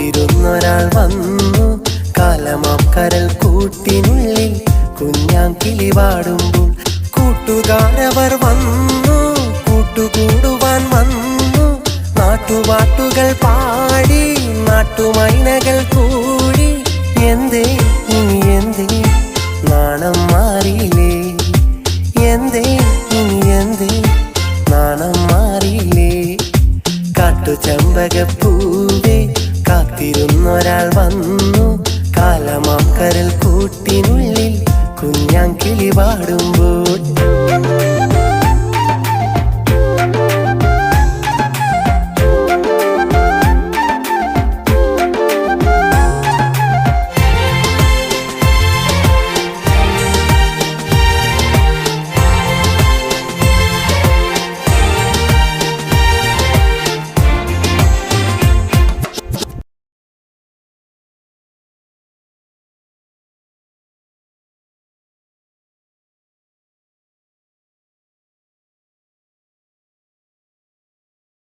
കാത്തിരുന്നൊരാൾ വന്നു. കാലമാക്കരൽ കൂട്ടിനുള്ളിൽ കുഞ്ഞാങ്കിളി പാടുമ്പോൾ കൂട്ടുകാരവർ വന്നു, കൂട്ടുകൂടുവാൻ വന്നു. നാട്ടുപാട്ടുകൾ പാടി നാട്ടുമൈനകൾ കൂടി. എന്തേ ഇനി എന്തേ നാണം മാറിയില്ലേ? എന്തേ ഇനി എന്തേ നാണം മാറിയില്ലേ? കാട്ടുചെമ്പകപ്പൂവേ കാത്തിരുന്നൊരാൾ വന്നു.